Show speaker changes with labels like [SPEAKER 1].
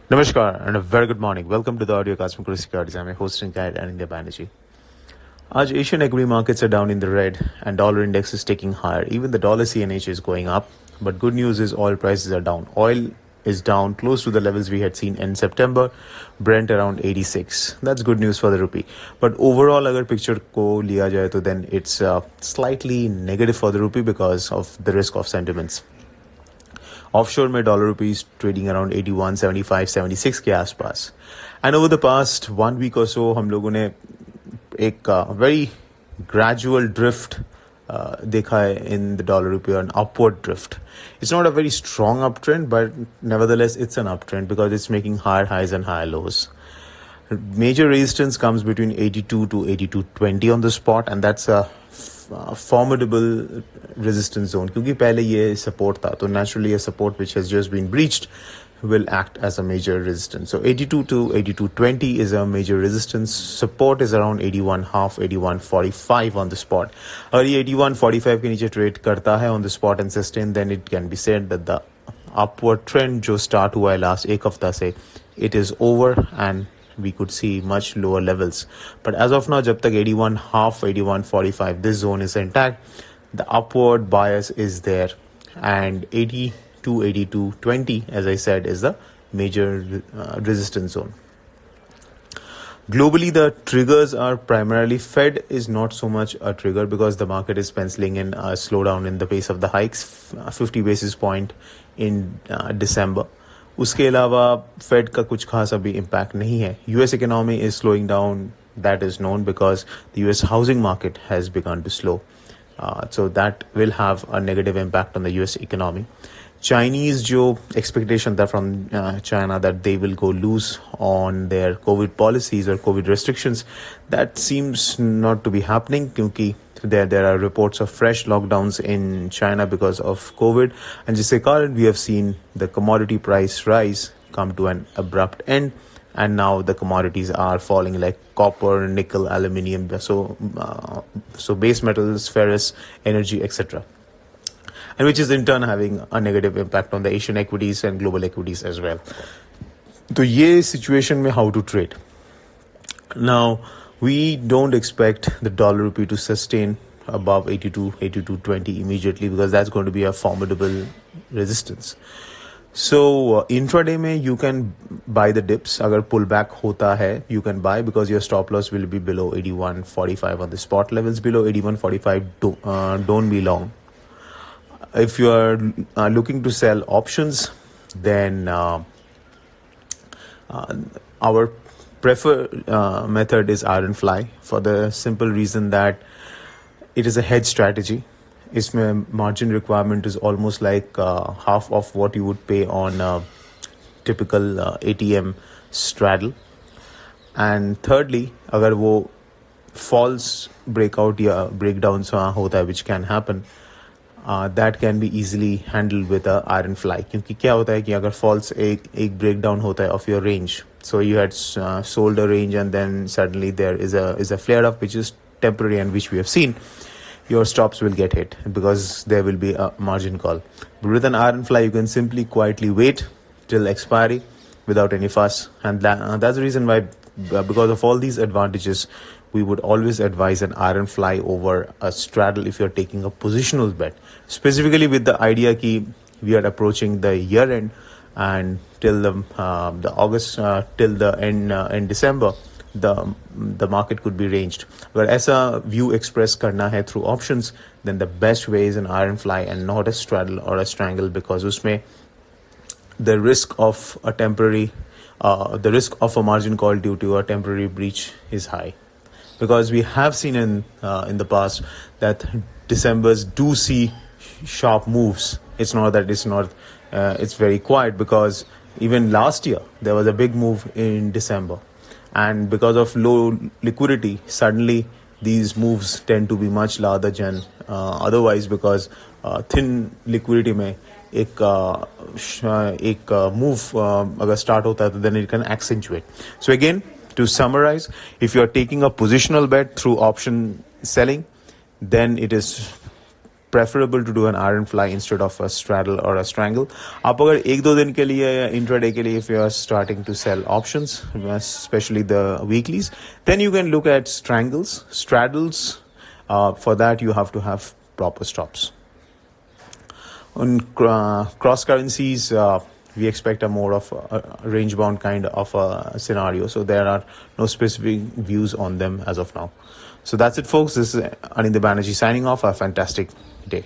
[SPEAKER 1] Namaskar and a very good morning. Welcome to the audio cast from Kotak Securities. I'm your host and guide, Anindya Banerjee. आज Asian equity markets are down in the red and dollar index is taking higher. Even the dollar CNH is going up. But good news is oil prices are down. Oil is down close to the levels we had seen in September. Brent around 86. That's good news for the rupee. But overall, agar picture ko liya jaye to then it's slightly negative for the rupee because of the risk of sentiments. Offshore में dollar rupees trading around 81, 75, 76 के आसपास. And over the past 1 week और so हम लोगों ने एक very gradual drift देखा है in the dollar rupee, an upward drift. It's not a very strong up trend, but nevertheless it's an up trend because it's making higher highs and higher lows. Major resistance comes between 82 to 82.20 on the spot, and that's a formidable resistance zone. क्योंकि पहले ये support था, तो naturally a support which has just been breached will act as a major resistance. So 82 to 82.20 is a major resistance. Support is around 81.5, 81.45 on the spot. अगर ये 81.45 के नीचे trade करता है on the spot and sustain, then it can be said that the upward trend जो start हुआ है last एक हफ्ता से, it is over and we could see much lower levels. But as of now, jab tak 81.5, 81.45, this zone is intact, the upward bias is there. And 82, 82.20, as I said, is the major resistance zone. Globally, the triggers are primarily Fed is not so much a trigger because the market is penciling in a slowdown in the pace of the hikes, 50 basis point in December. उसके अलावा fade का कुछ खास अभी impact नहीं है. US economy is slowing down, that is known because the US housing market has began to slow, so that will have a negative impact on the US economy. Chinese जो expectation था from China that they will go loose on their COVID policies or COVID restrictions, that seems not to be happening क्योंकि there are reports of fresh lockdowns in China because of COVID, and जिसके कारण we have seen the commodity price rise come to an abrupt end, and now the commodities are falling like copper, nickel, aluminium, so base metals, ferrous, energy, etc. And which is in turn having a negative impact on the Asian equities and global equities as well. So, ये situation में how to trade. Now, we don't expect the dollar rupee to sustain above 82, 82.20 immediately because that's going to be a formidable resistance. So, intraday में you can buy the dips. अगर pullback होता है, you can buy because your stop loss will be below 81.45 on the spot levels. Below 81.45, don't be long. If you are looking to sell options, then our preferred method is iron fly for the simple reason that it is a hedge strategy. इसमें margin requirement is almost like half of what you would pay on a typical ATM straddle. And thirdly, अगर वो false breakout या breakdowns होता है, which can happen, that can be easily handled with a iron fly. क्योंकि क्या होता है कि अगर false एक breakdown होता है of your range, so you had sold a range and then suddenly there is a flare up which is temporary and which we have seen, your stops will get hit because there will be a margin call. But with an iron fly, you can simply quietly wait till expiry without any fuss, and that's the reason why, because of all these advantages, we would always advise an iron fly over a straddle if you're taking a positional bet, specifically with the idea that we are approaching the year end and till the August till the end December, the market could be ranged. अगर ऐसा view express करना है through options, then the best way is an iron fly and not a straddle or a strangle, because उसमें the risk of a margin call due to a temporary breach is high. Because we have seen in the past that Decembers do see sharp moves. It's not that it's very quiet, because even last year there was a big move in December, and because of low liquidity, suddenly these moves tend to be much larger than otherwise, because thin liquidity में एक move अगर start होता है तो then it can accentuate. So again, to summarize, if you are taking a positional bet through option selling, then it is preferable to do an iron fly instead of a straddle or a strangle. आप अगर एक दो दिन के लिए intraday के लिए if you are starting to sell options, especially the weeklies, then you can look at straddles. For that you have to have proper stops. On cross currencies, we expect a more of a range bound kind of a scenario, so there are no specific views on them as of now. So that's it, folks. This is Anindya Banerjee signing off. A fantastic day.